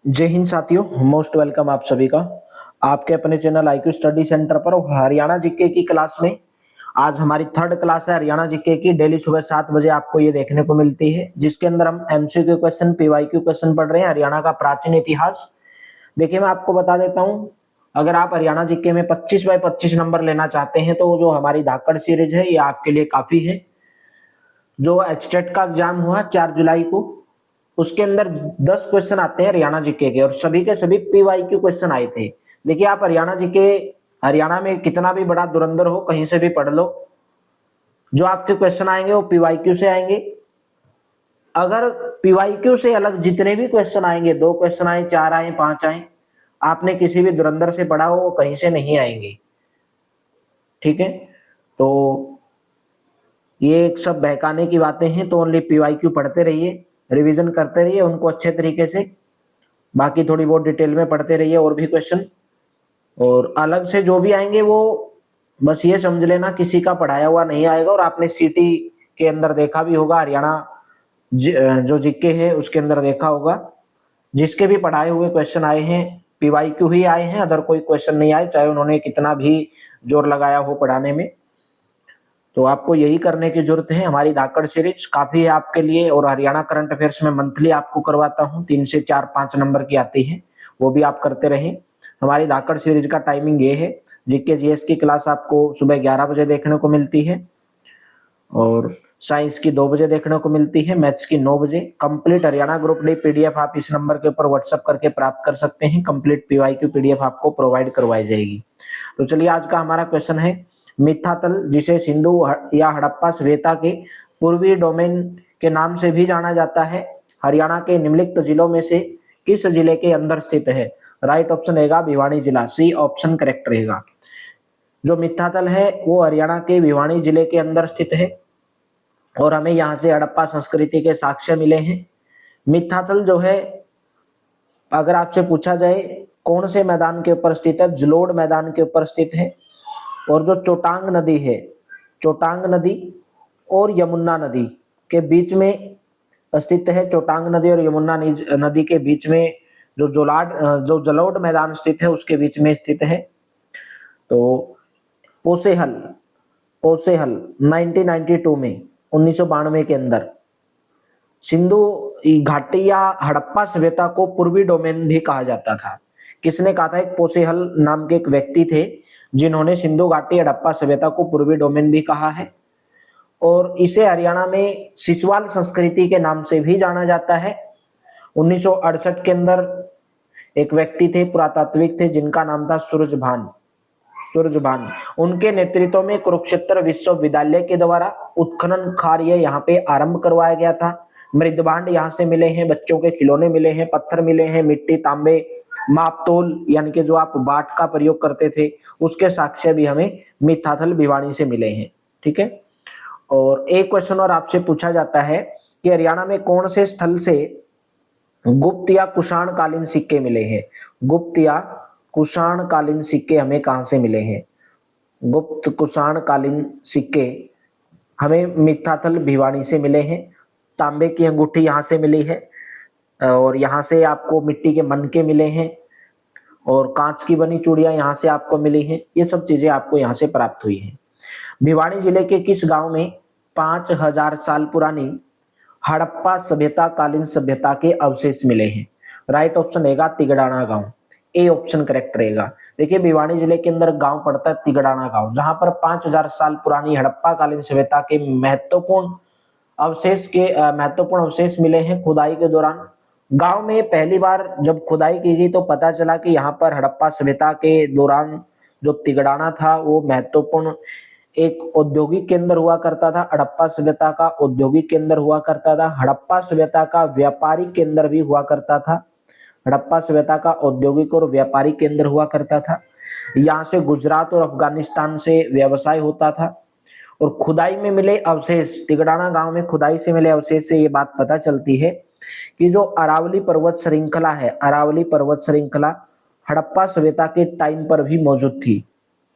जय हिंद साथियों, most welcome आप सभी का आपके अपने चैनल आईक्यू स्टडी सेंटर पर। हरियाणा जीके की क्लास में आज हमारी थर्ड क्लास है हरियाणा जीके की। डेली सुबह 7 बजे आपको ये देखने को मिलती है, जिसके अंदर हम एमसीक्यू क्वेश्चन, पीवाईक्यू क्वेश्चन पढ़ रहे हैं। हरियाणा का प्राचीन इतिहास। देखिए, मैं आपको बता देता हूँ, अगर आप हरियाणा जीके में 25 बाय 25 नंबर लेना चाहते हैं तो जो हमारी धाकड़ सीरीज है ये आपके लिए काफी है। जो एचटेट का एग्जाम हुआ 4 जुलाई को, उसके अंदर 10 क्वेश्चन आते हैं हरियाणा जीके के, और सभी के सभी पीवाईक्यू क्वेश्चन आए थे। देखिए, आप हरियाणा जीके, हरियाणा में कितना भी बड़ा धुरंधर हो, कहीं से भी पढ़ लो, जो आपके क्वेश्चन आएंगे वो पीवाईक्यू से आएंगे। अगर पीवाईक्यू से अलग जितने भी क्वेश्चन आएंगे, 2 क्वेश्चन आए, 4 आए, 5 आए, आपने किसी भी धुरंधर से पढ़ा हो, वो कहीं से नहीं आएंगे। ठीक है, तो ये सब बहकाने की बातें हैं। तो ओनली पीवाईक्यू पढ़ते रहिए, रिवीजन करते रहिए उनको अच्छे तरीके से, बाकी थोड़ी बहुत डिटेल में पढ़ते रहिए और भी क्वेश्चन। और अलग से जो भी आएंगे वो बस ये समझ लेना किसी का पढ़ाया हुआ नहीं आएगा। और आपने सीटी के अंदर देखा भी होगा, हरियाणा जो जीके है उसके अंदर देखा होगा, जिसके भी पढ़ाए हुए क्वेश्चन आए हैं पीवाईक्यू ही आए हैं, अदर कोई क्वेश्चन नहीं आए, चाहे उन्होंने कितना भी जोर लगाया हो पढ़ाने में। तो आपको यही करने की जरूरत है। हमारी धाकड़ सीरीज काफी है आपके लिए। और हरियाणा करंट अफेयर्स में मंथली आपको करवाता हूँ, 3 से 4 5 नंबर की आती है, वो भी आप करते रहें। हमारी धाकड़ सीरीज का टाइमिंग ये है, जीके जीएस की क्लास आपको सुबह 11 बजे देखने को मिलती है, और साइंस की 2 बजे देखने को मिलती है, मैथ्स की 9 बजे। Complete Haryana group D PDF आप इस नंबर के ऊपर व्हाट्सएप करके प्राप्त कर सकते हैं। कंप्लीट पीवाईक्यू पीडीएफ आपको प्रोवाइड करवाई जाएगी। तो चलिए, आज का हमारा क्वेश्चन है, मिथातल, जिसे सिंधु या हड़प्पा सभ्यता के पूर्वी डोमेन के नाम से भी जाना जाता है, हरियाणा के निम्नलिखित जिलों में से किस जिले के अंदर स्थित है? राइट ऑप्शन रहेगा भिवानी जिला, सी ऑप्शन करेक्ट रहेगा। जो मिथातल है वो हरियाणा के भिवानी जिले के अंदर स्थित है, और हमें यहाँ से हड़प्पा संस्कृति के साक्ष्य मिले हैं। मिथातल जो है, अगर आपसे पूछा जाए कौन से मैदान के ऊपर स्थित है, जलोढ़ मैदान के ऊपर स्थित है। और जो चोटांग नदी है, चोटांग नदी और यमुना नदी के बीच में स्थित है। चोटांग नदी और यमुना नदी के बीच में जो जलोढ़ मैदान स्थित है उसके बीच में स्थित है। तो पोसेहल, पोसेहल 1992 में, 1992 के अंदर सिंधु घाटी या हड़प्पा सभ्यता को पूर्वी डोमेन भी कहा जाता था। किसने कहा था? एक पोसेहल नाम के एक व्यक्ति थे, जिन्होंने सिंधु घाटी हड़प्पा सभ्यता को पूर्वी डोमेन भी कहा है। और इसे हरियाणा में सिचवाल संस्कृति के नाम से भी जाना जाता है। 1968 के अंदर एक व्यक्ति थे, पुरातात्विक थे, जिनका नाम था सूरजभान। सूरजभान, उनके नेतृत्व में कुरुक्षेत्र विश्वविद्यालय के द्वारा उत्खनन कार्य यहाँ पे आरंभ करवाया गया था। मृदभांड यहाँ से मिले हैं, बच्चों के खिलौने मिले हैं, पत्थर मिले हैं, मिट्टी, तांबे, मापतोल यानी कि जो आप बाट का प्रयोग करते थे उसके साक्ष्य भी हमें मिथाथल भिवानी से मिले हैं। ठीक है, और एक क्वेश्चन और आपसे पूछा जाता है कि हरियाणा में कौन से स्थल से गुप्त या कुषाण कालीन सिक्के मिले हैं? गुप्त या कुषाण कालीन सिक्के हमें कहां से मिले हैं? गुप्त कुषाण कालीन सिक्के हमें मिथाथल भिवानी से मिले हैं। तांबे की अंगूठी यहाँ से मिली है, और यहाँ से आपको मिट्टी के मनके मिले हैं, और कांच की बनी चूड़ियां यहाँ से आपको मिली हैं। ये सब चीजें आपको यहाँ से प्राप्त हुई हैं। भिवानी जिले के किस गांव में 5000 साल पुरानी हड़प्पा सभ्यता कालीन सभ्यता के अवशेष मिले हैं? राइट ऑप्शन रहेगा तिगड़ाना गांव, ए ऑप्शन करेक्ट रहेगा। देखिए, भिवानी जिले के अंदर गांव पड़ता है तिगड़ाना गांव, जहां पर 5000 साल पुरानी हड़प्पा कालीन सभ्यता के महत्वपूर्ण अवशेष मिले हैं खुदाई के दौरान। गांव में पहली बार जब खुदाई की गई तो पता चला कि यहाँ पर हड़प्पा सभ्यता के दौरान जो तिगड़ाना था वो महत्वपूर्ण एक औद्योगिक केंद्र हुआ करता था। हड़प्पा सभ्यता का औद्योगिक केंद्र हुआ करता था, हड़प्पा सभ्यता का व्यापारिक केंद्र भी हुआ करता था। हड़प्पा सभ्यता का औद्योगिक और व्यापारिक केंद्र हुआ करता था। यहाँ से गुजरात और अफगानिस्तान से व्यवसाय होता था। और खुदाई में मिले अवशेष, तिगड़ाना गांव में खुदाई से मिले अवशेष से ये बात पता चलती है कि जो अरावली पर्वत श्रृंखला है, अरावली पर्वत श्रृंखला हड़प्पा सभ्यता के टाइम पर भी मौजूद थी।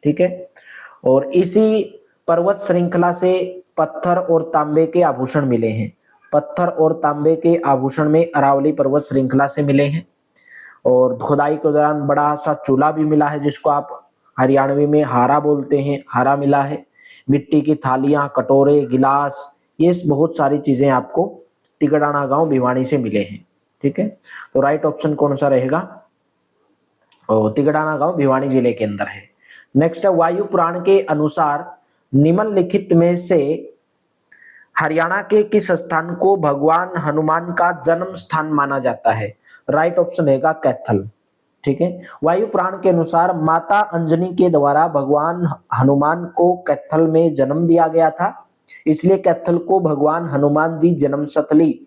ठीक है, और इसी पर्वत श्रृंखला से पत्थर और तांबे के आभूषण मिले हैं। पत्थर और तांबे के आभूषण में अरावली पर्वत श्रृंखला से मिले हैं। और खुदाई के दौरान बड़ा सा चूल्हा भी मिला है जिसको आप हरियाणवी में हारा बोलते हैं, हारा मिला है। मिट्टी की थालियां, कटोरे, गिलास, ये बहुत सारी चीजें आपको तिगड़ाना गांव भिवानी से मिले हैं। ठीक है, तो राइट ऑप्शन कौन सा रहेगा? और तिगड़ाना गांव भिवानी जिले के अंदर है। नेक्स्ट है, वायु पुराण के अनुसार निम्नलिखित में से हरियाणा के किस स्थान को भगवान हनुमान का जन्म स्थान माना जाता है? राइट ऑप्शन रहेगा कैथल। ठीक है, वायु पुराण के अनुसार माता अंजनी के द्वारा भगवान हनुमान को कैथल में जन्म दिया गया था, इसलिए कैथल को भगवान हनुमान जी जन्मस्थली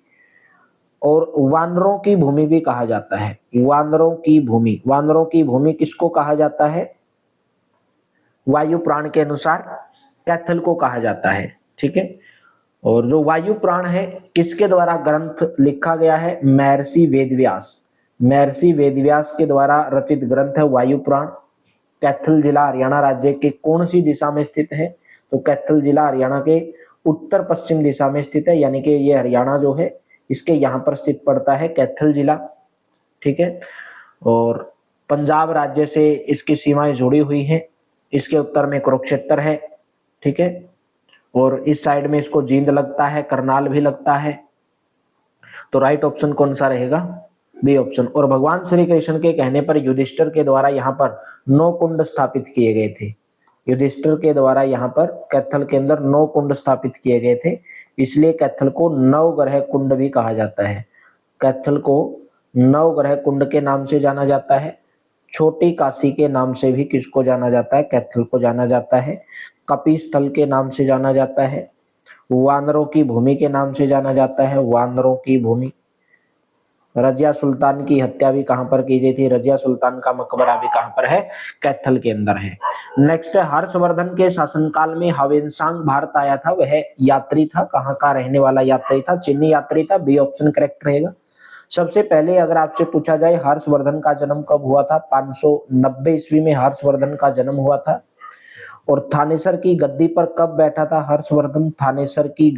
और वानरों की भूमि भी कहा जाता है। वानरों की भूमि किसको कहा जाता है? वायु पुराण के अनुसार कैथल को कहा जाता है। ठीक है, और जो वायु पुराण है किसके द्वारा ग्रंथ लिखा गया है? महर्षि वेदव्यास के द्वारा रचित ग्रंथ है वायु पुराण। कैथल जिला हरियाणा राज्य के कौन सी दिशा में स्थित है? तो कैथल जिला हरियाणा के उत्तर पश्चिम दिशा में स्थित है, यानी कि ये हरियाणा जो है इसके यहाँ पर स्थित पड़ता है कैथल जिला। ठीक है, और पंजाब राज्य से इसकी सीमाएं जुड़ी हुई हैं। इसके उत्तर में कुरुक्षेत्र है। ठीक है, और इस साइड में इसको जींद लगता है, करनाल भी लगता है। तो राइट ऑप्शन कौन सा रहेगा? B option. और भगवान श्री कृष्ण के कहने पर युधिष्ठिर के द्वारा यहाँ पर 9 कुंड स्थापित किए गए थे। युधिष्ठिर के द्वारा यहाँ पर कैथल के अंदर 9 कुंड स्थापित किए गए थे, इसलिए कैथल को नवग्रह कुंड भी कहा जाता है। कैथल को नवग्रह कुंड के नाम से जाना जाता है। छोटी काशी के नाम से भी किसको जाना जाता है? कैथल को जाना जाता है। कपिस्थल के नाम से जाना जाता है। वानरों की भूमि के नाम से जाना जाता है, वानरों की भूमि। रजिया सुल्तान की हत्या भी कहां पर की गई थी? रजिया सुल्तान का मकबरा भी कहां पर है? कैथल के अंदर है। नेक्स्ट है, हर्षवर्धन के शासनकाल में ह्वेनसांग भारत आया था, वह यात्री था, कहां का रहने वाला यात्री था? चीनी यात्री था। बी ऑप्शन करेक्ट रहेगा। सबसे पहले अगर आपसे पूछा जाए हर्षवर्धन का जन्म कब हुआ था? 590 ईस्वी में हर्षवर्धन का जन्म हुआ था। और थानेसर की गद्दी पर कब बैठा था हर्षवर्धन? थानेसर की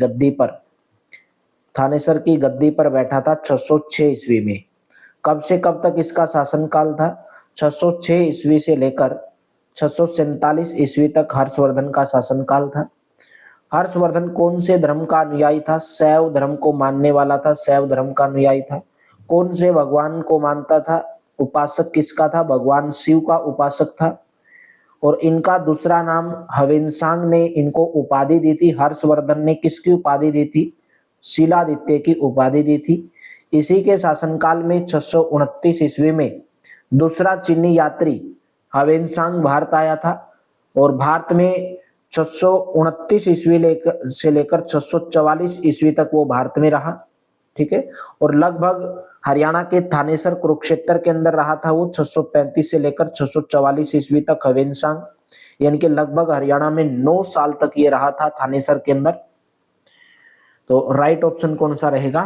गद्दी पर बैठा था 606 ईस्वी में। कब से कब तक इसका शासनकाल था? 606 ईस्वी से लेकर 647 ईस्वी तक हर्षवर्धन का शासनकाल था। हर्षवर्धन कौन से धर्म का अनुयायी था? शैव धर्म को मानने वाला था, शैव धर्म का अनुयायी था। कौन से भगवान को मानता था? उपासक किसका था? भगवान शिव का उपासक था। और इनका दूसरा नाम ह्वेनसांग ने इनको उपाधि दी थी। हर्षवर्धन ने किसकी उपाधि दी थी? शीलादित्य की उपाधि दी थी। इसी के शासनकाल में 629 ईस्वी में दूसरा चीनी यात्री ह्वेनसांग भारत आया था, और भारत में 629 ईस्वी से लेकर 644 ईस्वी तक वो भारत में रहा। ठीक है, और लगभग हरियाणा के थानेसर कुरुक्षेत्र के अंदर रहा था वो 635 से लेकर 644 ईस्वी तक ह्वेनसांग, यानी कि लगभग हरियाणा में 9 साल तक ये रहा था थानेसर के अंदर। तो राइट ऑप्शन कौन सा रहेगा?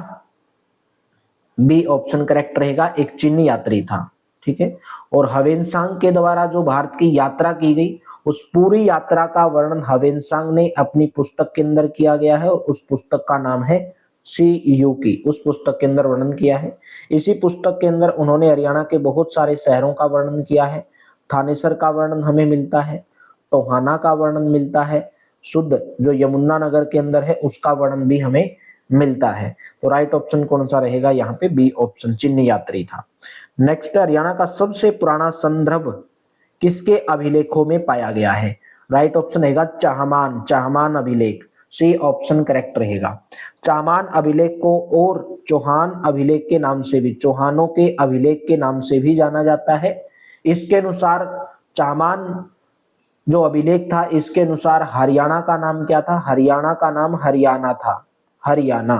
बी ऑप्शन करेक्ट रहेगा, एक चीनी यात्री था। ठीक है, और ह्वेनसांग के द्वारा जो भारत की यात्रा की गई उस पूरी यात्रा का वर्णन ह्वेनसांग ने अपनी पुस्तक के अंदर किया गया है, और उस पुस्तक का नाम है CU की। उस पुस्तक के अंदर वर्णन किया है। इसी पुस्तक के अंदर उन्होंने हरियाणा के बहुत सारे शहरों का वर्णन किया है। थानेसर का वर्णन हमें मिलता है, टोहाना का वर्णन मिलता है, शुद्ध जो यमुना नगर के अंदर है उसका वर्णन भी हमें मिलता है। तो राइट ऑप्शन कौन सा रहेगा यहाँ पे? बी ऑप्शन, चीनी यात्री था। नेक्स्ट, हरियाणा का सबसे पुराना संदर्भ किसके अभिलेखों में पाया गया है? राइट ऑप्शन रहेगा चाहमान अभिलेख। सी ऑप्शन करेक्ट रहेगा। चाहमान अभिलेख को और चौहान अभिलेख के नाम से भी, चौहानों के अभिलेख के नाम से भी जाना जाता है। इसके अनुसार चाहमान जो अभिलेख था, इसके अनुसार हरियाणा का नाम क्या था? हरियाणा का नाम हरियाणा था, हरियाणा।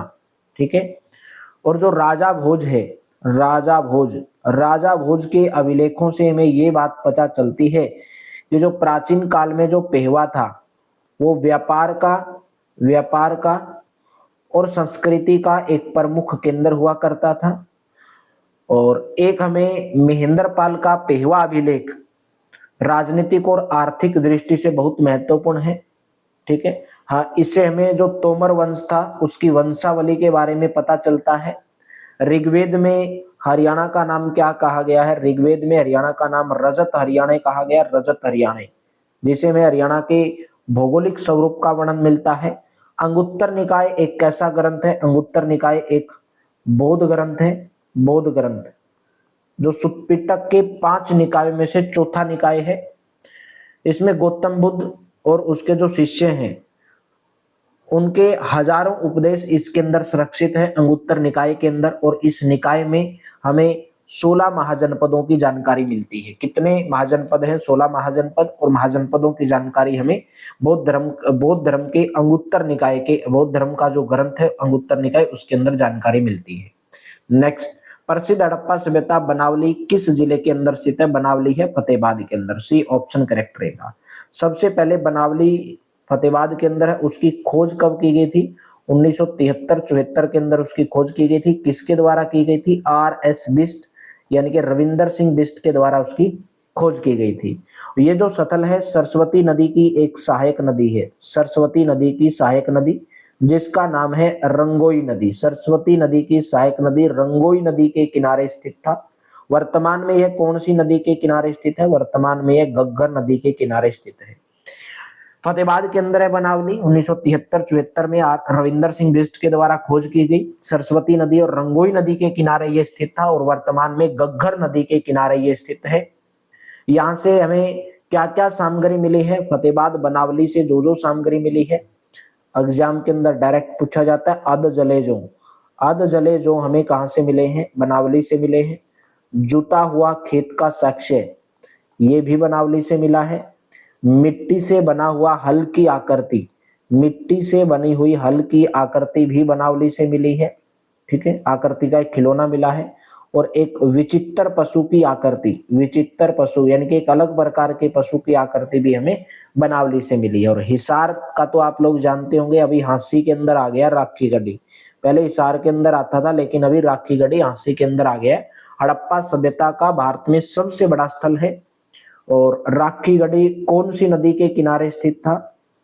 ठीक है, और जो राजा भोज है, राजा भोज के अभिलेखों से हमें ये बात पता चलती है कि जो प्राचीन काल में जो पेहवा था वो व्यापार का और संस्कृति का एक प्रमुख केंद्र हुआ करता था। और एक हमें महेंद्रपाल का पेहवा अभिलेख राजनीतिक और आर्थिक दृष्टि से बहुत महत्वपूर्ण है। ठीक है, हाँ, इससे हमें जो तोमर वंश था उसकी वंशावली के बारे में पता चलता है। ऋग्वेद में हरियाणा का नाम क्या कहा गया है? ऋग्वेद में हरियाणा का नाम रजत हरियाणा कहा गया, रजत हरियाणा, जिसे में हरियाणा के भौगोलिक स्वरूप का वर्णन मिलता है। अंगुत्तर निकाय एक कैसा ग्रंथ है? अंगुत्तर निकाय एक बौद्ध ग्रंथ है, बौद्ध ग्रंथ, जो सुत्पिटक के 5 निकायों में से चौथा निकाय है। इसमें गौतम बुद्ध और उसके जो शिष्य हैं उनके हजारों उपदेश इसके अंदर सुरक्षित है, अंगुत्तर निकाय के अंदर। और इस निकाय में हमें 16 महाजनपदों की जानकारी मिलती है। कितने महाजनपद हैं? 16 महाजनपद। और महाजनपदों की जानकारी हमें बौद्ध धर्म के अंगुत्तर निकाय के, बौद्ध धर्म का जो ग्रंथ है अंगुत्तर निकाय, उसके अंदर जानकारी मिलती है। नेक्स्ट, प्रसिद्ध हड़प्पा सभ्यता बनावली किस जिले के अंदर स्थित है? बनावली है फतेहाबाद के अंदर, सी ऑप्शन करेक्ट रहेगा। सबसे पहले बनावली फतेहाबाद के अंदर है, उसकी खोज कब की गई थी? 1973-74 के अंदर उसकी खोज की गई थी। किसके द्वारा की गई थी? RS बिष्ट, यानी कि रविंदर सिंह बिष्ट के द्वारा उसकी खोज की गई थी। ये जो स्थल है सरस्वती नदी की एक सहायक नदी है, सरस्वती नदी की सहायक नदी, जिसका नाम है रंगोई नदी। सरस्वती नदी की सहायक नदी रंगोई नदी के किनारे स्थित था। वर्तमान में यह कौन सी नदी के किनारे स्थित है? वर्तमान में यह घग्गर नदी के किनारे स्थित है। फतेहाबाद के अंदर है बनावली। 1973-74 में रविंदर सिंह बिष्ट के द्वारा खोज की गई। सरस्वती नदी और रंगोई नदी के किनारे ये स्थित था और वर्तमान में घग्गर नदी के किनारे ये स्थित है। यहाँ से हमें क्या क्या सामग्री मिली है? फतेहाबाद बनावली से जो जो सामग्री मिली है एग्जाम के अंदर डायरेक्ट पूछा जाता है। अध जले जो हमें कहाँ से मिले हैं? बनावली से मिले हैं। जुता हुआ खेत का साक्ष्य, ये भी बनावली से मिला है। मिट्टी से बना हुआ हल की आकृति, मिट्टी से बनी हुई हल की आकृति भी बनावली से मिली है। ठीक है, आकृति का एक खिलौना मिला है। और एक विचित्र पशु की आकृति, विचित्र पशु यानी कि एक अलग प्रकार के पशु की आकृति भी हमें बनावली से मिली है। और हिसार का तो आप लोग जानते होंगे, अभी हांसी के अंदर आ गया राखी गढ़ी। पहले हिसार के अंदर आता था, लेकिन अभी राखी गढ़ी हांसी के अंदर आ गया है। हड़प्पा सभ्यता का भारत में सबसे बड़ा स्थल है। और राखी गढ़ी कौन सी नदी के किनारे स्थित था?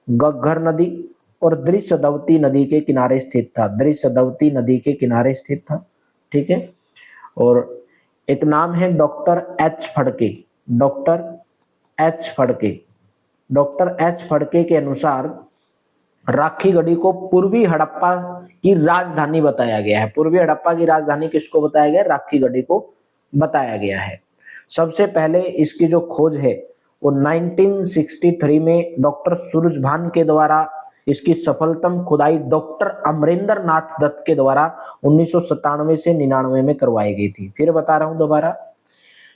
घग्गर नदी और दृश्यदवती नदी के किनारे स्थित था, दृश्यदवती नदी के किनारे स्थित था। ठीक है। और एक नाम है doctor H Phadke, doctor H Phadke, doctor H Phadke के अनुसार राखी गढ़ी को पूर्वी हड़प्पा की राजधानी बताया गया है। पूर्वी हड़प्पा की राजधानी किसको बताया गया? राखी गढ़ी को बताया गया है। सबसे पहले इसकी जो खोज है वो 1963 में डॉक्टर सूरजभान के द्वारा इसकी सफलतम खुदाई डॉक्टर अमरेंद्र नाथ दत्त के द्वारा 1997 से 99 में करवाई गई थी। फिर बता रहा हूं दोबारा,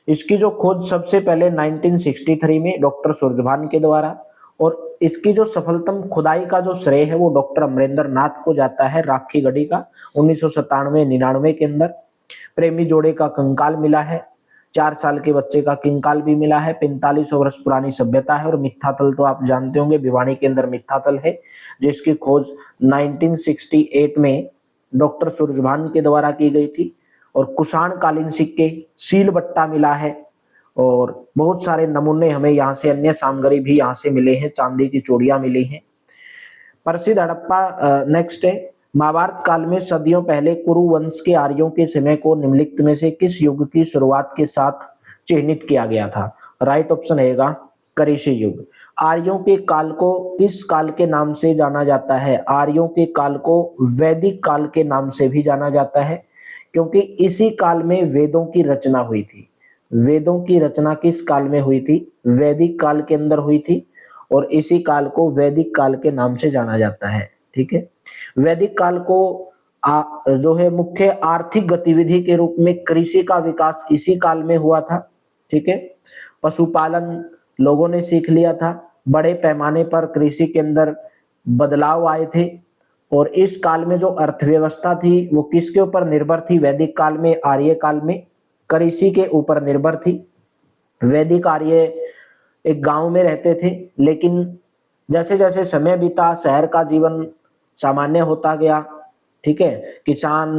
इसकी जो खोज सबसे पहले 1963 में डॉक्टर सूरजभान के द्वारा, और इसकी जो सफलतम खुदाई का जो श्रेय है वो डॉक्टर अमरेंद्र नाथ को जाता है, राखी गढ़ी का 1997-99 के अंदर। प्रेमी जोड़े का कंकाल मिला है, 4 साल के बच्चे का कंकाल भी मिला है, 4500 वर्ष पुरानी सभ्यता है। और मिथ्यातल तो आप जानते होंगे, भिवानी के अंदर मिथ्यातल है, जिसकी खोज 1968 में डॉक्टर सूरजभान के द्वारा की गई थी। और कुषाण कालीन सिक्के, सील बट्टा मिला है, और बहुत सारे नमूने हमें यहाँ से, अन्य सामग्री भी यहाँ से मिले हैं, चांदी की चूड़ियां मिली हैं। प्रसिद्ध हड़प्पा नेक्स्ट है, महाभारत काल में सदियों पहले कुरु वंश के आर्यों के समय को निम्नलिखित में से किस युग की शुरुआत के साथ चिन्हित किया गया था? राइट ऑप्शन रहेगा करिशी युग। आर्यों के काल को किस काल के नाम से जाना जाता है? आर्यों के काल को वैदिक काल के नाम से भी जाना जाता है, क्योंकि इसी काल में वेदों की रचना हुई थी। वेदों की रचना किस काल में हुई थी? वैदिक काल के अंदर हुई थी, और इसी काल को वैदिक काल के नाम से जाना जाता है। ठीक है। वैदिक काल को जो है मुख्य आर्थिक गतिविधि के रूप में कृषि का विकास इसी काल में हुआ था। ठीक है। पशुपालन लोगों ने सीख लिया था, बड़े पैमाने पर कृषि के अंदर बदलाव आए थे। और इस काल में जो अर्थव्यवस्था थी वो किसके ऊपर निर्भर थी? वैदिक काल में, आर्य काल में कृषि के ऊपर निर्भर थी। वैदिक आर्य एक गांव में रहते थे, लेकिन जैसे जैसे समय बीता शहर का जीवन सामान्य होता गया। ठीक है। किसान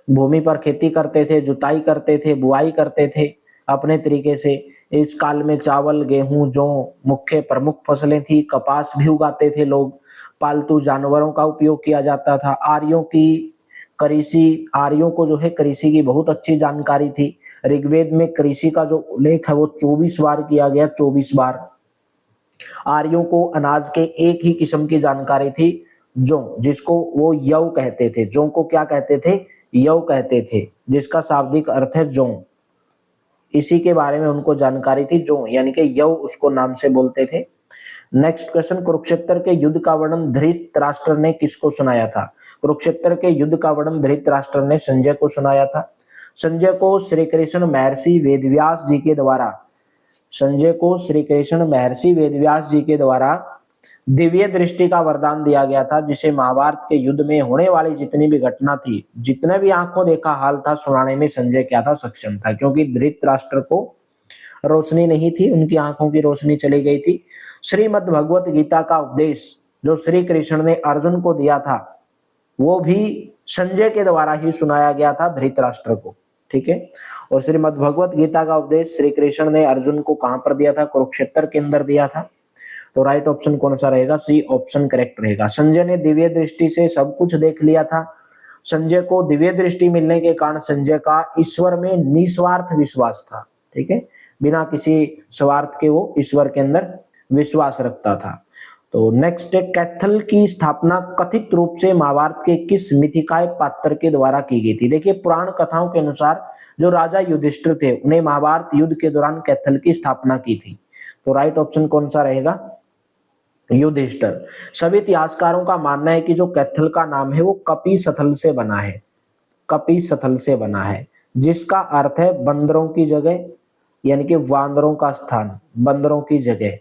भूमि पर खेती करते थे, जुताई करते थे, बुआई करते थे अपने तरीके से। इस काल में चावल, गेहूं, जौ मुख्य प्रमुख फसलें थी। कपास भी उगाते थे लोग। पालतू जानवरों का उपयोग किया जाता था। आर्यों की कृषि आर्यों को जो है कृषि की बहुत अच्छी जानकारी थी। ऋग्वेद में कृषि का जो उल्लेख है वो 24 बार किया गया, 24 बार। आर्यों को अनाज के एक ही किस्म की जानकारी थी, जौ, जिसको वो यव कहते थे। जौ को क्या कहते थे? यव कहते थे, जिसका शाब्दिक अर्थ है जौ। इसी के बारे में उनको जानकारी थी, जौ यानी कि यव उसको नाम से बोलते थे। नेक्स्ट क्वेश्चन, कुरुक्षेत्र के युद्ध का वर्णन धृतराष्ट्र ने किसको सुनाया था? कुरुक्षेत्र के युद्ध का वर्णन धृतराष्ट्र ने संजय को सुनाया था। संजय को श्री कृष्ण महर्षि वेदव्यास जी के द्वारा संजय को श्री कृष्ण महर्षि वेदव्यास जी के द्वारा दिव्य दृष्टि का वरदान दिया गया था, जिसे महाभारत के युद्ध में होने वाली जितनी भी घटना थी, जितने भी आंखों देखा हाल था, सुनाने में संजय क्या था? सक्षम था, क्योंकि धृतराष्ट्र को रोशनी नहीं थी, उनकी आंखों की रोशनी चली गई थी। श्रीमद् भगवत गीता का उपदेश जो श्री कृष्ण ने अर्जुन को दिया था, वो भी संजय के द्वारा ही सुनाया गया था धृतराष्ट्र को। ठीक है, और श्रीमद् भगवत गीता का उपदेश श्री कृष्ण ने अर्जुन को कहां पर दिया था? कुरुक्षेत्र के अंदर दिया था। तो राइट ऑप्शन कौन सा रहेगा? सी ऑप्शन करेक्ट रहेगा। संजय ने दिव्य दृष्टि से सब कुछ देख लिया था। संजय को दिव्य दृष्टि मिलने के कारण संजय का ईश्वर में निस्वार्थ विश्वास था। ठीक है, बिना किसी स्वार्थ के वो ईश्वर के अंदर विश्वास रखता था। तो नेक्स्ट है, कैथल की स्थापना कथित रूप से महाभारत के किस मिथिकाय पात्र के द्वारा की गई थी? देखिए, पुराण कथाओं के अनुसार जो राजा युधिष्ठिर थे, उन्हें महाभारत युद्ध के दौरान कैथल की स्थापना की थी। तो राइट ऑप्शन कौन सा रहेगा? युधिष्ठिर। सभी इतिहासकारों का मानना है कि जो कैथल का नाम है वो कपिस्थल से बना है, कपिस्थल से बना है, जिसका अर्थ है बंदरों की जगह, यानी कि वानरों का स्थान, बंदरों की जगह।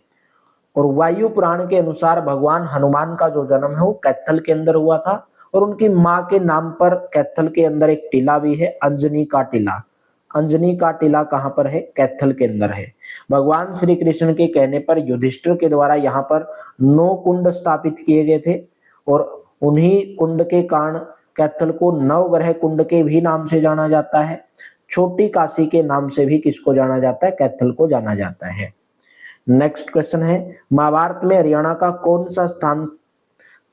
और वायु पुराण के अनुसार भगवान हनुमान का जो जन्म है वो कैथल के अंदर हुआ था, और उनकी माँ के नाम पर कैथल के अंदर एक टीला भी है, अंजनी का टीला। अंजनी का टीला कहाँ पर है? कैथल के अंदर है। भगवान श्री कृष्ण के कहने पर युधिष्ठिर के द्वारा यहाँ पर 9 कुंड स्थापित किए गए थे, और उन्हीं कुंड के कारण कैथल को नवग्रह कुंड के भी नाम से जाना जाता है। छोटी काशी के नाम से भी किसको जाना जाता है? कैथल को जाना जाता है। नेक्स्ट क्वेश्चन है, महाभारत में हरियाणा का कौन सा स्थान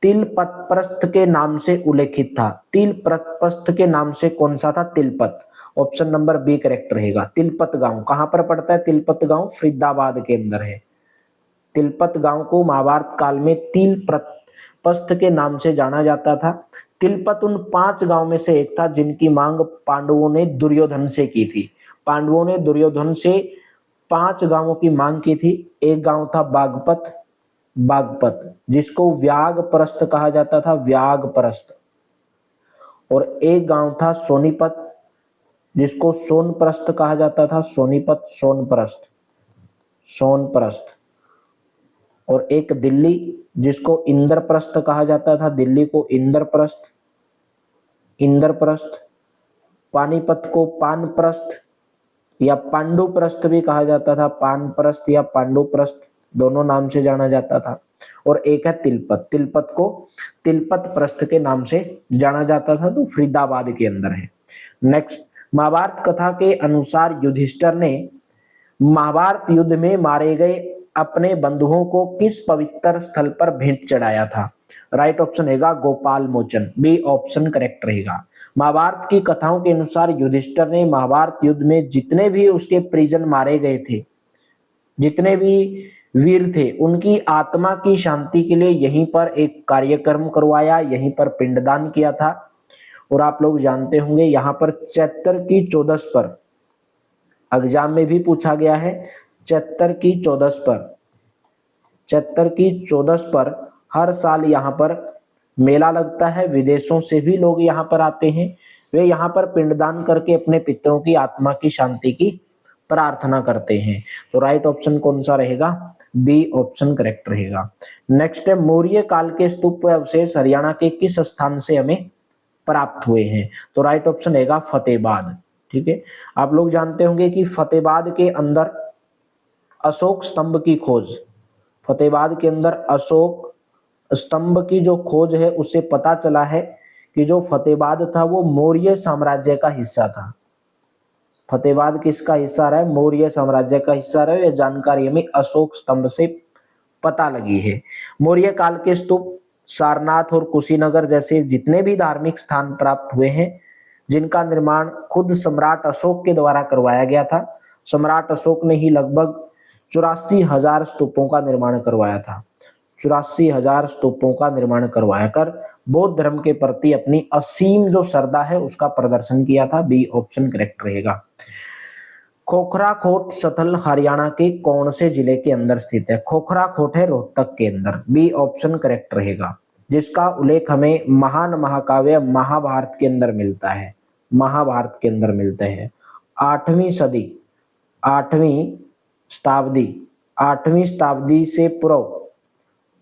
तिलपत के नाम से उल्लेखित था? तिलपत के नाम से कौन सा था? Tilpat. Option number B correct रहेगा। तिलपत गांव कहां पर पड़ता है? तिलपत गांव फरीदाबाद के अंदर है। तिलपत गांव को महाभारत काल में तिलपत के नाम से जाना जाता था। तिलपत उन 5 गांव में से एक था जिनकी मांग पांडवों ने दुर्योधन से की थी। पांडवों ने दुर्योधन से 5 गांवों की मांग की थी। एक गांव था बागपत, बागपत जिसको व्याघप्रस्थ कहा जाता था, व्याघप्रस्थ। और एक गांव था सोनीपत, जिसको सोनप्रस्थ कहा जाता था, सोनीपत, सोनप्रस्थ, सोनप्रस्थ। और एक दिल्ली, जिसको इंद्रप्रस्थ कहा जाता था, दिल्ली को इंद्रप्रस्थ, इंद्रप्रस्थ। पानीपत को पानप्रस्थ या पांडुप्रस्थ भी कहा जाता था, पानप्रस्थ या पांडुप्रस्थ दोनों नाम से जाना जाता था। और एक है तिलपत, तिलपत को तिलपत प्रस्थ के नाम से जाना जाता था, तो फरीदाबाद के अंदर है। नेक्स्ट, महाभारत कथा के अनुसार युधिष्ठिर ने महाभारत युद्ध में मारे गए अपने बंधुओं को किस पवित्र स्थल पर भेंट चढ़ाया था? राइट ऑप्शन रहेगा गोपाल मोचन, बी ऑप्शन करेक्ट रहेगा। महाभारत की कथाओं के अनुसार युधिष्ठिर ने महाभारत युद्ध में जितने भी उसके परिजन मारे गए थे, जितने भी वीर थे, उनकी आत्मा की शांति के लिए यहीं पर एक कार्यक्रम करवाया, यहीं पर पिंडदान किया था। और आप लोग जानते होंगे यहाँ पर चैत्र की 14 पर एग्जाम में भी पूछा गया है। चैत्र की 14 पर, चैत्र की 14 पर हर साल यहाँ पर मेला लगता है। विदेशों से भी लोग यहाँ पर आते हैं। वे यहाँ पर पिंडदान करके अपने पितरों की आत्मा की शांति की प्रार्थना करते हैं। तो राइट ऑप्शन कौन सा रहेगा? बी ऑप्शन करेक्ट रहेगा। नेक्स्ट है, मौर्य काल के स्तूप व अवशेष हरियाणा के किस स्थान से हमें प्राप्त हुए हैं? तो राइट ऑप्शन रहेगा फतेहाबाद। ठीक है, आप लोग जानते होंगे कि फतेहाबाद के अंदर अशोक स्तंभ की खोज, फतेहाबाद के अंदर अशोक स्तंभ की जो खोज है, उससे पता चला है कि जो फतेहाबाद था वो मौर्य साम्राज्य का हिस्सा था। फतेहाबाद किसका हिस्सा रहा है? मौर्य साम्राज्य का हिस्सा रहा है। यह जानकारी हमें अशोक स्तंभ से पता लगी है। मौर्य काल के स्तूप सारनाथ और कुशीनगर जैसे जितने भी धार्मिक स्थान प्राप्त हुए हैं, जिनका निर्माण खुद सम्राट अशोक के द्वारा करवाया गया था। सम्राट अशोक ने ही लगभग 84,000 स्तूपों का निर्माण करवाया था। 84,000 स्तूपों का निर्माण करवाया कर बौद्ध धर्म के प्रति अपनी असीम जो श्रद्धा है उसका प्रदर्शन किया था। बी ऑप्शन करेक्ट रहेगा। खोखराखोट सथल हरियाणा के कौन से जिले के अंदर स्थित है? खोखराखोट है रोहतक के अंदर। बी ऑप्शन करेक्ट रहेगा, जिसका उल्लेख हमें महान महाकाव्य महाभारत के अंदर मिलता है। महाभारत के अंदर मिलते हैं। 8वीं सदी, 8वीं शताब्दी, 8वीं शताब्दी से पूर्व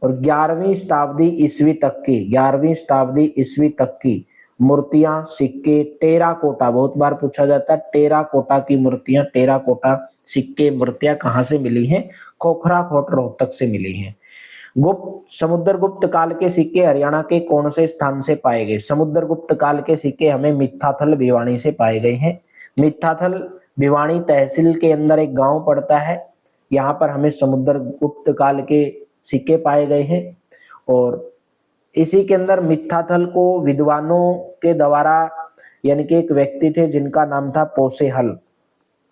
और 11वीं शताब्दी ईस्वी तक की, 11वीं शताब्दी ईस्वी तक की मूर्तियां, सिक्के, टेराकोटा, बहुत बार पूछा जाता है टेराकोटा की मूर्तियां, टेराकोटा सिक्के मूर्तियां कहाँ से मिली हैं? खोखराखोट रोहतक से मिली हैं। समुद्रगुप्त काल के सिक्के हरियाणा के कौन से स्थान से पाए गए? समुद्रगुप्त काल के सिक्के हमें मित्थाथल भिवानी से पाए गए हैं। मित्थाथल भिवानी तहसील के अंदर एक गांव पड़ता है, यहाँ पर हमें समुद्रगुप्त काल के सिक्के पाए गए हैं। और इसी के अंदर मित्थाथल को विद्वानों के द्वारा, यानी कि एक व्यक्ति थे जिनका नाम था पोसेहल,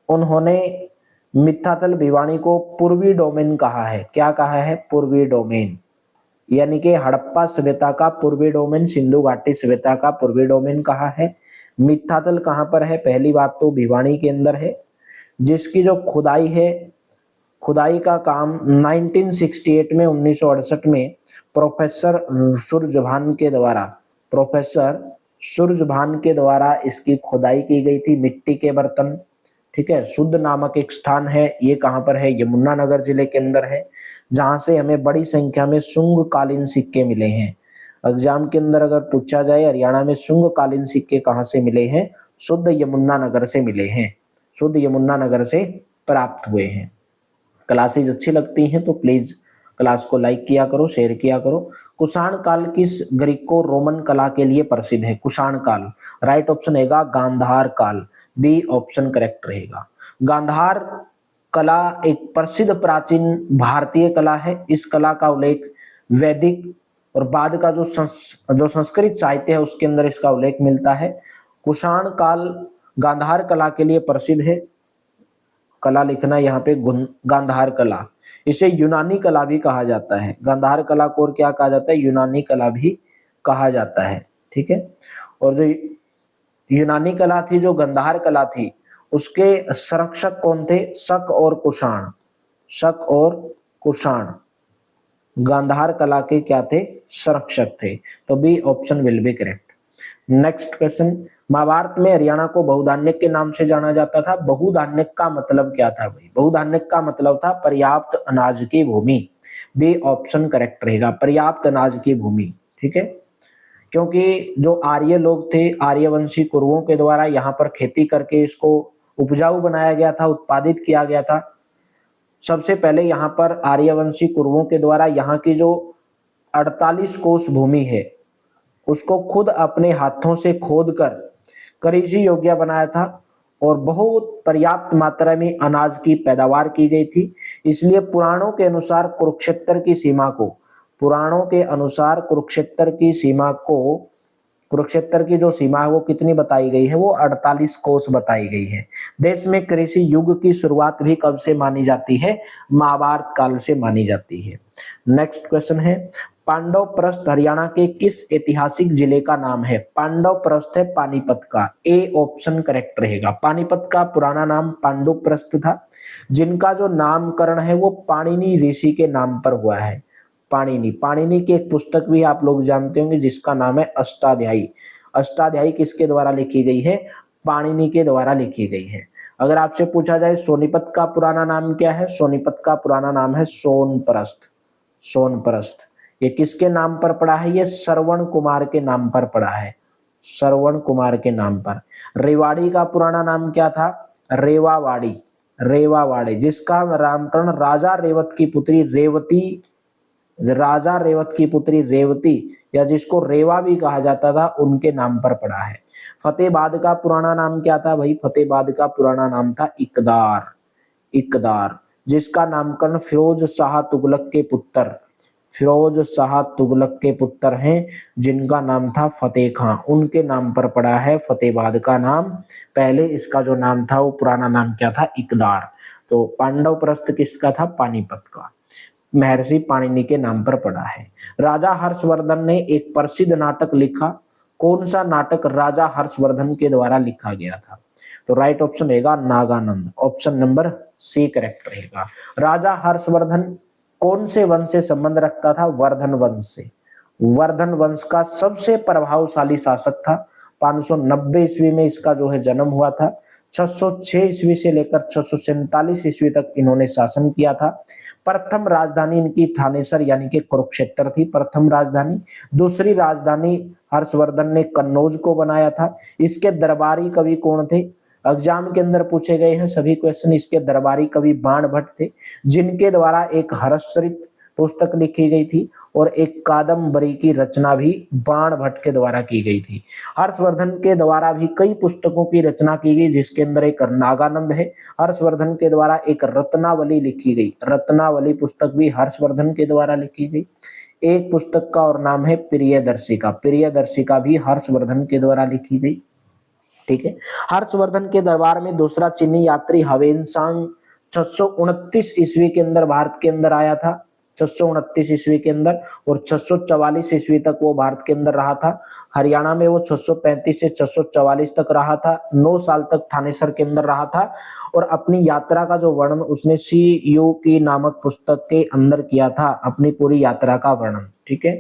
उन्होंने मित्थाथल भिवानी को पूर्वी डोमेन कहा है। क्या कहा है? पूर्वी डोमेन, यानी कि हड़प्पा सभ्यता का पूर्वी डोमेन, सिंधु घाटी सभ्यता का पूर्वी डोमेन कहा है। मित्थाथल कहाँ पर है? पहली बात तो भिवानी के अंदर है, जिसकी जो खुदाई है, खुदाई का काम 1968 में, 1968 में प्रोफेसर सूरजभान के द्वारा, प्रोफेसर सूरजभान के द्वारा इसकी खुदाई की गई थी। मिट्टी के बर्तन, ठीक है। शुद्ध नामक एक स्थान है, ये कहाँ पर है? यमुनानगर जिले के अंदर है, जहाँ से हमें बड़ी संख्या में शुंग कालीन सिक्के मिले हैं। एग्जाम के अंदर अगर पूछा जाए हरियाणा में शुंग कालीन सिक्के कहाँ से मिले हैं? शुद्ध यमुनानगर से मिले हैं, शुद्ध यमुनानगर से प्राप्त हुए हैं। क्लासेज अच्छी लगती हैं तो प्लीज क्लास को लाइक किया करो, शेयर किया करो। कुषाण काल किस ग्रीको रोमन कला के लिए प्रसिद्ध है? कुषाण काल, राइट ऑप्शन रहेगा गांधार काल। बी ऑप्शन करेक्ट रहेगा। गांधार कला एक प्रसिद्ध प्राचीन भारतीय कला है। इस कला का उल्लेख वैदिक और बाद का जो संस्कृत साहित्य है उसके अंदर इसका उल्लेख मिलता है। कुषाण काल गांधार कला के लिए प्रसिद्ध है। कला लिखना यहाँ पे गांधार कला, इसे यूनानी कला भी कहा जाता है। गांधार कला को और क्या कहा जाता है? यूनानी कला भी कहा जाता है, ठीक है। और जो यूनानी कला थी, जो गांधार कला थी, उसके संरक्षक कौन थे? शक और कुषाण, शक और कुषाण गांधार कला के क्या थे? संरक्षक थे। तो B option will be correct. Next question, Mahabharata में हरियाणा को बहुधान्यक के नाम से जाना जाता था। बहुधान्यक का मतलब क्या था भाई? बहुधान्यक का मतलब था पर्याप्त अनाज की भूमि। बी ऑप्शन करेक्ट रहेगा, पर्याप्त अनाज की भूमि, ठीक है। क्योंकि जो आर्य लोग थे, आर्यवंशी कुरुओं के द्वारा यहाँ पर खेती करके इसको उपजाऊ बनाया गया था, उत्पादित किया गया था। सबसे पहले यहाँ पर आर्यवंशी कुरुओं के द्वारा यहाँ की जो 48 कोस भूमि है उसको खुद अपने हाथों से खोद कर कृषि योग्य बनाया था और बहुत पर्याप्त मात्रा में अनाज की पैदावार की गई थी। इसलिए पुराणों के अनुसार कुरुक्षेत्र की सीमा को, पुराणों के अनुसार कुरुक्षेत्र की सीमा को, कुरुक्षेत्र की जो सीमा है वो कितनी बताई गई है? वो 48 कोस बताई गई है। देश में कृषि युग की शुरुआत भी कब से मानी जाती है? महाभारत काल से मानी जाती है। नेक्स्ट क्वेश्चन है, पांडव प्रस्थ हरियाणा के किस ऐतिहासिक जिले का नाम है? पांडव प्रस्थ है पानीपत का। ए ऑप्शन करेक्ट रहेगा। पानीपत का पुराना नाम पांडुप्रस्थ था, जिनका जो नामकरण है वो पाणिनि ऋषि के नाम पर हुआ है। पाणिनि, पाणिनि की एक पुस्तक भी आप लोग जानते होंगे जिसका नाम है अष्टाध्यायी। अष्टाध्यायी किसके द्वारा लिखी गई है? पाणिनि के द्वारा लिखी गई है। अगर आपसे पूछा जाए सोनीपत का पुराना नाम क्या है? सोनीपत का पुराना नाम है सोनप्रस्थ। सोनप्रस्थ ये किसके नाम पर पड़ा है? ये श्रवण कुमार के नाम पर पड़ा है, श्रवण कुमार के नाम पर। रेवाड़ी का पुराना नाम क्या था? रेवावाड़ी, रेवावाड़ी, जिसका नामकरण राजा रेवत की पुत्री रेवती, राजा रेवत की पुत्री रेवती या जिसको रेवा भी कहा जाता था उनके नाम पर पड़ा है। फतेहाबाद का पुराना नाम क्या था भाई? फतेहाबाद का पुराना नाम था इकदार, इकदार, जिसका नामकरण फिरोज शाह तुगलक के पुत्र, फिरोज शाह तुगलक के पुत्र हैं जिनका नाम था फतेह खां, उनके नाम पर पड़ा है फतेहाबाद का नाम। पहले इसका जो नाम था वो पुराना नाम क्या था, इकदार। तो पांडव प्रस्थ किसका था, पानीपत का, महर्षि पाणिनि के नाम पर पड़ा है। राजा हर्षवर्धन ने एक प्रसिद्ध नाटक लिखा, कौन सा नाटक राजा हर्षवर्धन के द्वारा लिखा गया था? तो राइट ऑप्शन रहेगा Nagananda, option number C correct रहेगा। राजा हर्षवर्धन कौन से वंश से संबंध रखता था, वर्धन वंश से। वर्धन वंश का सबसे प्रभावशाली शासक था। 590 ईस्वी में इसका जो है जन्म हुआ था। 606 ईस्वी से लेकर 647 ईस्वी तक इन्होंने शासन किया था। प्रथम राजधानी इनकी थानेसर यानी कि कुरुक्षेत्र थी, प्रथम राजधानी। दूसरी राजधानी हर्षवर्धन ने कन्नौज को बनाया था। इसके दरबारी कवि कौन थे? एग्जाम के अंदर पूछे गए हैं सभी क्वेश्चन। इसके दरबारी कवि बाण भट्ट थे, जिनके द्वारा एक हर्षचरित पुस्तक लिखी गई थी और एक कादम्बरी की रचना भी बाण भट्ट के द्वारा की गई थी। हर्षवर्धन के द्वारा भी कई पुस्तकों की रचना की गई, जिसके अंदर एक नागानंद है। हर्षवर्धन के द्वारा एक रत्नावली लिखी गई, रत्नावली पुस्तक भी हर्षवर्धन के द्वारा लिखी गई। एक पुस्तक का और नाम है प्रियदर्शिका, प्रियदर्शिका भी हर्षवर्धन के द्वारा लिखी गई। ठीक है। हर्षवर्धन के दरबार में दूसरा चीनी यात्री हवेनसांग 629 ईस्वी के अंदर भारत के अंदर आया था, 629 ईस्वी के अंदर, और 644 ईस्वी तक वो भारत के अंदर रहा था। हरियाणा में वो 635 से 644 तक रहा था, 9 साल तक थानेसर के अंदर रहा था। और अपनी यात्रा का जो वर्णन उसने सी यू की नामक पुस्तक के अंदर किया था, अपनी पूरी यात्रा का वर्णन। ठीक है।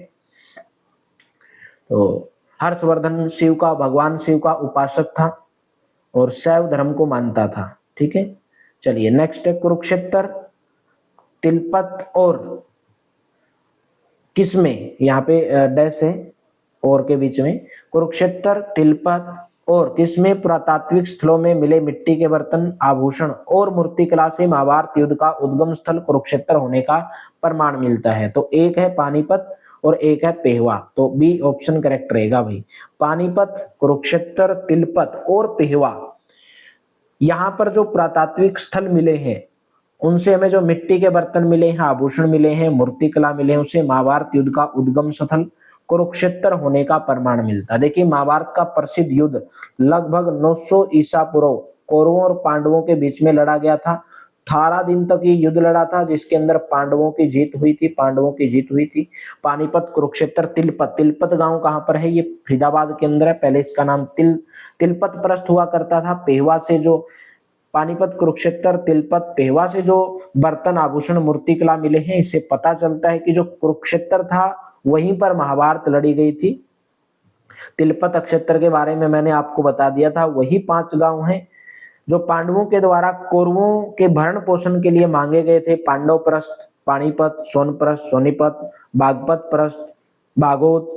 तो हर्षवर्धन शिव का, भगवान शिव का उपासक था और शैव धर्म को मानता था। ठीक है। चलिए नेक्स्ट है कुरुक्षेत्र, तिलपत और किसमें, यहाँ पे डैश है और के बीच में, कुरुक्षेत्र, तिलपत और किसमें पुरातात्विक स्थलों में मिले मिट्टी के बर्तन, आभूषण और मूर्तिकला से महाभारत युद्ध का उद्गम स्थल कुरुक्षेत्र होने का प्रमाण मिलता है? तो एक है पानीपत और एक है पेहवा। तो बी ऑप्शन करेक्ट रहेगा भाई। पानीपत, कुरुक्षेत्र, तिलपत और पेहवा, यहाँ पर जो पुरातात्विक स्थल मिले हैं उनसे हमें जो मिट्टी के बर्तन मिले हैं, आभूषण मिले हैं, मूर्तिकला मिले हैं, उसे महाभारत युद्ध का उद्गम स्थल कुरुक्षेत्र होने का प्रमाण मिलता है। देखिए महाभारत का प्रसिद्ध युद्ध लगभग 900 ईसा पूर्व कौरवों और पांडवों के बीच में लड़ा गया था। 18 दिन तक ये युद्ध लड़ा था, जिसके अंदर पांडवों की जीत हुई थी, पांडवों की जीत हुई थी। पानीपत, कुरुक्षेत्र, तिलपत, तिलपत गांव कहां पर है? ये फरीदाबाद के अंदर है। पहले इसका नाम तिलपत प्रस्थ हुआ करता था। पेहवा से जो पानीपत, कुरुक्षेत्र, तिलपत, पेहवा से जो बर्तन, आभूषण, मूर्तिकला मिले हैं, इससे पता चलता है कि जो कुरुक्षेत्र था वहीं पर महाभारत लड़ी गई थी। तिलपत क्षेत्र के बारे में मैंने आपको बता दिया था। वही 5 गांव हैं जो पांडवों के द्वारा कौरवों के भरण पोषण के लिए मांगे गए थे। पांडव प्रस्थ, पानीपत, सोनप्रस्थ, सोनीपत, बागपत प्रस्थ, बागोद,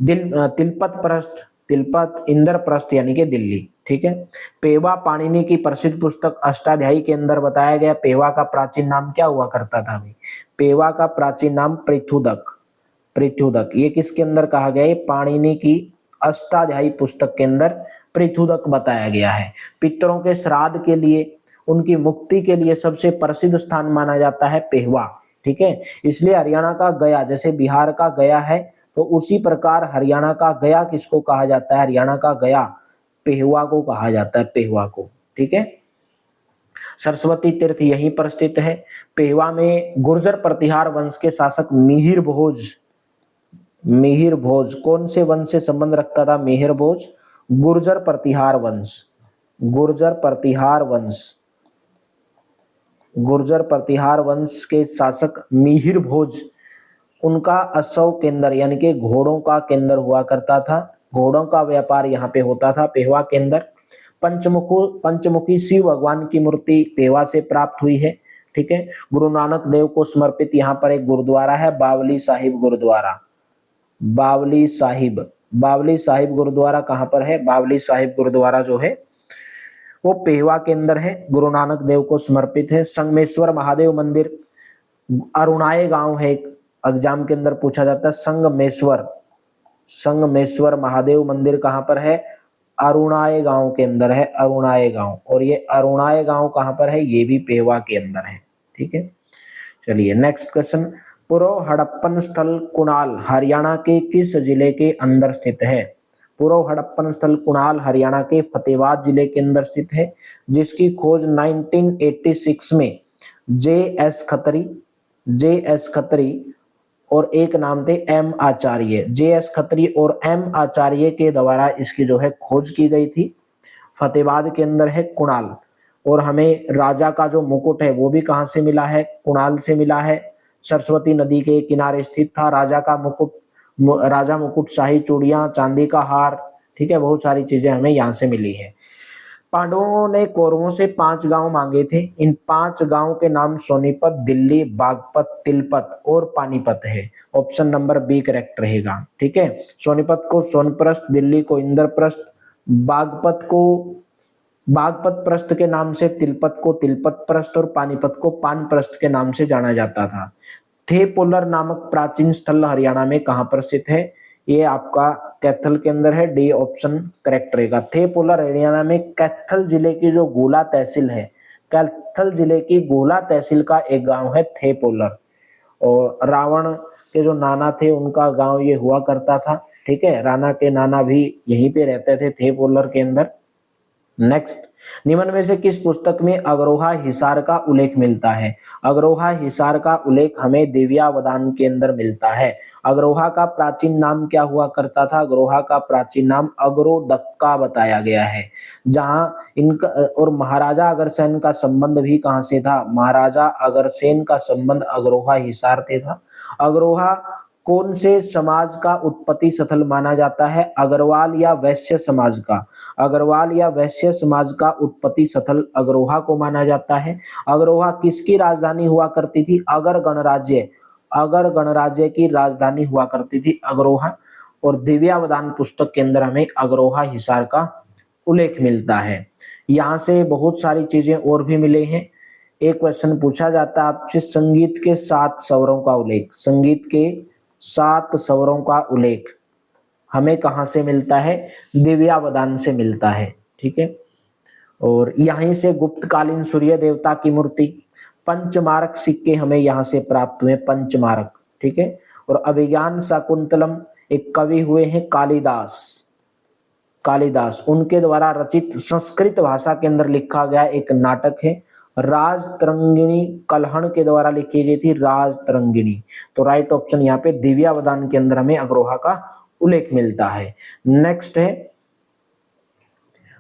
तिलपत प्रस्थ, तिलपत, इंद्रप्रस्थ यानी कि दिल्ली। ठीक है। पेवा पाणिनि की प्रसिद्ध पुस्तक अष्टाध्यायी के अंदर बताया गया। पेवा का प्राचीन नाम क्या हुआ करता था भाई? पेवा का प्राचीन नाम पृथुदक, पृथुदक। ये किसके अंदर कहा गया है? पाणिनि की अष्टाध्यायी पुस्तक के अंदर पृथुदक बताया गया है। पितरों के श्राद्ध के लिए, उनकी मुक्ति के लिए सबसे प्रसिद्ध स्थान माना जाता है पेहवा। ठीक है। इसलिए हरियाणा का गया, जैसे बिहार का गया है, तो उसी प्रकार हरियाणा का गया किसको कहा जाता है? हरियाणा का गया पेहवा को कहा जाता है, पेहवा को। ठीक है। सरस्वती तीर्थ यहीं पर स्थित है। पेहवा में गुर्जर प्रतिहार वंश के शासक मिहिर भोज, मिहिर भोज कौन से वंश से संबंध रखता था? मिहिर भोज गुर्जर प्रतिहार वंश, गुर्जर प्रतिहार वंश, गुर्जर प्रतिहार वंश के शासक मिहिर भोज, उनका अश्व केंद्र यानी कि घोड़ों का केंद्र हुआ करता था। घोड़ों का व्यापार यहाँ पे होता था पेहवा के अंदर। पंचमुखी शिव भगवान की मूर्ति पेहवा से प्राप्त हुई है। ठीक है। गुरु नानक देव को समर्पित यहाँ पर एक गुरुद्वारा है, बावली साहिब गुरुद्वारा, बावली साहिब। बावली साहिब गुरुद्वारा कहाँ पर है? बावली साहिब गुरुद्वारा जो है वो पेहवा के अंदर है, गुरु नानक देव को समर्पित है। संगमेश्वर महादेव मंदिर अरुणाए गांव है, एक एग्जाम के अंदर पूछा जाता है। संगमेश्वर, संगमेश्वर महादेव मंदिर कहाँ पर है? अरुणाए गांव के अंदर है, अरुणाए गांव। और ये अरुणाए गांव कहाँ पर है? ये भी पेहवा के अंदर है। ठीक है। चलिए नेक्स्ट क्वेश्चन, पूर्व हड़प्पन स्थल कुणाल हरियाणा के किस जिले के अंदर स्थित है? पूर्व हड़प्पन स्थल कुणाल हरियाणा के फतेहाबाद जिले के अंदर स्थित है, जिसकी खोज 1986 में जे एस खत्री और एक नाम थे एम आचार्य, जे एस खत्री और एम आचार्य के द्वारा इसकी जो है खोज की गई थी। फतेहाबाद के अंदर है कुणाल। और हमें राजा का जो मुकुट है वो भी कहाँ से मिला है? कुणाल से मिला है। सरस्वती नदी के किनारे स्थित था राजा का मुकुट। राजा मुकुट, शाही चूड़ियां, चांदी का हार, ठीक है, बहुत सारी चीजें हमें यहाँ से मिली है। पांडवों ने कौरवों से 5 गांव मांगे थे। इन 5 गांव के नाम सोनीपत, दिल्ली, बागपत, तिलपत और पानीपत है। ऑप्शन नंबर बी करेक्ट रहेगा। ठीक है, सोनीपत को सोनप्रस्थ, दिल्ली को इंद्रप्रस्थ, बागपत को बागपत प्रस्थ के नाम से, तिलपत को तिलपत प्रस्थ और पानीपत को पानप्रस्थ के नाम से जाना जाता था। थेपोलर नामक प्राचीन स्थल हरियाणा में कहां पर स्थित है? ये आपका कैथल के अंदर है। डी ऑप्शन करेक्ट रहेगा। थेपोलर हरियाणा में कैथल जिले की जो गोला तहसील है, कैथल जिले की गोला तहसील का एक गांव है थेपोलर। और रावण के जो नाना थे उनका गांव ये हुआ करता था। ठीक है, राणा के नाना भी यहीं पे रहते थे थेपोलर के अंदर। नेक्स्ट, निम्न में से किस पुस्तक में अग्रोहा हिसार का उल्लेख मिलता है? अग्रोहा हिसार का उल्लेख हमें दिव्यावदान के अंदर मिलता है। अग्रोहा का प्राचीन नाम क्या हुआ करता था? अग्रोहा का प्राचीन नाम अग्रोदक्का बताया गया है। जहां इनका और महाराजा अग्रसेन का संबंध भी कहां से था? महाराजा अग्रसेन का संबंध अग्रोहा हिसार से था। अग्रोहा कौन से समाज का उत्पत्ति स्थल माना जाता है? अग्रवाल या वैश्य समाज का? अग्रवाल या वैश्य समाज का उत्पत्ति स्थल अग्रोहा को माना जाता है। अग्रोहा किसकी राजधानी हुआ करती थी? अगर गणराज्य की राजधानी हुआ करती थी अग्रोहा। और दिव्यावदान पुस्तक के अंदर हमें अग्रोहा हिसार का उल्लेख मिलता है। यहाँ से बहुत सारी चीजें और भी मिले हैं। एक क्वेश्चन पूछा जाता है आपसे, संगीत के 7 स्वरों का उल्लेख, संगीत के 7 स्वरों का उल्लेख हमें कहाँ से मिलता है? दिव्यावदान से मिलता है। ठीक है, और यहीं से गुप्तकालीन सूर्य देवता की मूर्ति, पंचमारक सिक्के हमें यहाँ से प्राप्त हुए, पंचमारक। ठीक है, और अभिज्ञान शाकुंतलम एक कवि हुए हैं कालिदास, उनके द्वारा रचित संस्कृत भाषा के अंदर लिखा गया एक नाटक है राजतरंगिणी, कल्हण के द्वारा लिखी गई थी राजतरंगिणी। तो राइट ऑप्शन यहाँ पे दिव्यावदान के अंदर हमें अग्रोहा का उल्लेख मिलता है। नेक्स्ट है,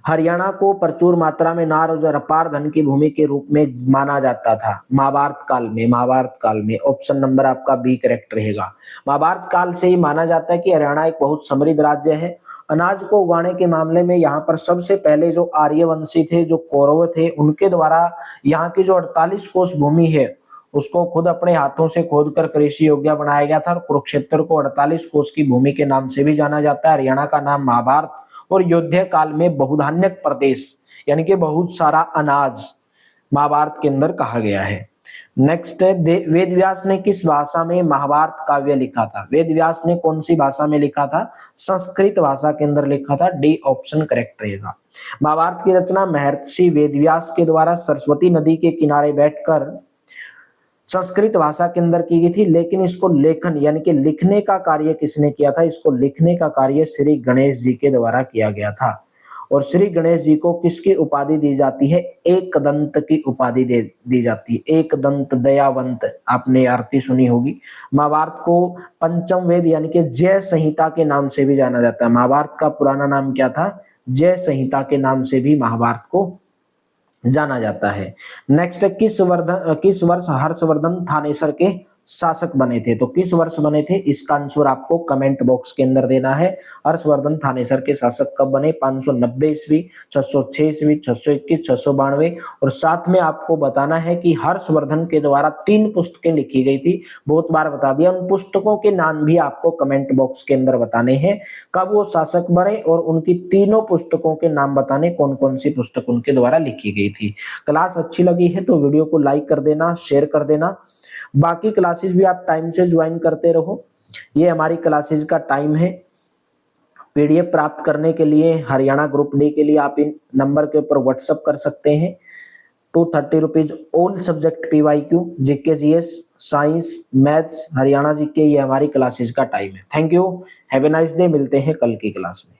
हरियाणा को प्रचुर मात्रा में नार और अपार धन की भूमि के रूप में माना जाता था महाभारत काल में। ऑप्शन नंबर आपका बी करेक्ट रहेगा। महाभारत काल से ही माना जाता है कि हरियाणा एक बहुत समृद्ध राज्य है। अनाज को उगाने के मामले में यहाँ पर सबसे पहले जो आर्यवंशी थे, जो कौरव थे, उनके द्वारा यहाँ की जो 48 कोस भूमि है उसको खुद अपने हाथों से खोद कर कृषि योग्य बनाया गया था। और कुरुक्षेत्र को 48 कोस की भूमि के नाम से भी जाना जाता है। हरियाणा का नाम महाभारत और युद्ध काल में बहुधान्यक प्रदेश यानी कि बहुत सारा अनाज महाभारत के अंदर कहा गया है। नेक्स्ट है, वेद व्यास ने किस भाषा में महाभारत काव्य लिखा था? वेद व्यास ने कौन सी भाषा में लिखा था? संस्कृत भाषा के अंदर लिखा था। डी ऑप्शन करेक्ट रहेगा। महाभारत की रचना महर्षि वेद व्यास के द्वारा सरस्वती नदी के किनारे बैठकर संस्कृत भाषा के अंदर की गई थी। लेकिन इसको लेखन यानी कि लिखने का कार्य किसने किया था? इसको लिखने का कार्य श्री गणेश जी के द्वारा किया गया था। और श्री गणेश जी को किसकी उपाधि दी जाती है? एक दंत की उपाधि दी जाती है। एक दंत दयावंत, आपने आरती सुनी होगी। महाभारत को पंचम वेद यानी कि जय संहिता के नाम से भी जाना जाता है। महाभारत का पुराना नाम क्या था? जय संहिता के नाम से भी महाभारत को जाना जाता है। नेक्स्ट है, किस वर्ष हर्षवर्धन थानेसर के शासक बने थे? तो किस वर्ष बने थे, इसका आंसर आपको कमेंट बॉक्स के अंदर देना है। हर्षवर्धन थानेसर के शासक कब बने? 590 ईस्वी, 606 ईस्वी, 621, 692। और साथ में आपको बताना है कि हर्षवर्धन के द्वारा 3 पुस्तकें लिखी गई थी, बहुत बार बता दिया। उन पुस्तकों के नाम भी आपको कमेंट बॉक्स के अंदर बताने हैं, कब वो शासक बने और उनकी तीनों पुस्तकों के नाम बताने, कौन कौन सी पुस्तक उनके द्वारा लिखी गई थी। क्लास अच्छी लगी है तो वीडियो को लाइक कर देना, शेयर कर देना। बाकी क्लासेस भी आप टाइम से ज्वाइन करते रहो। ये हमारी क्लासेस का टाइम है। पीडीएफ प्राप्त करने के लिए हरियाणा ग्रुप डी के लिए आप इन नंबर के ऊपर व्हाट्सएप कर सकते हैं। 230 rupees all subject PYQ, GK GS science, maths, Haryana GK, ये हमारी क्लासेज का टाइम है। Thank you, have a nice day, मिलते हैं कल की क्लास में।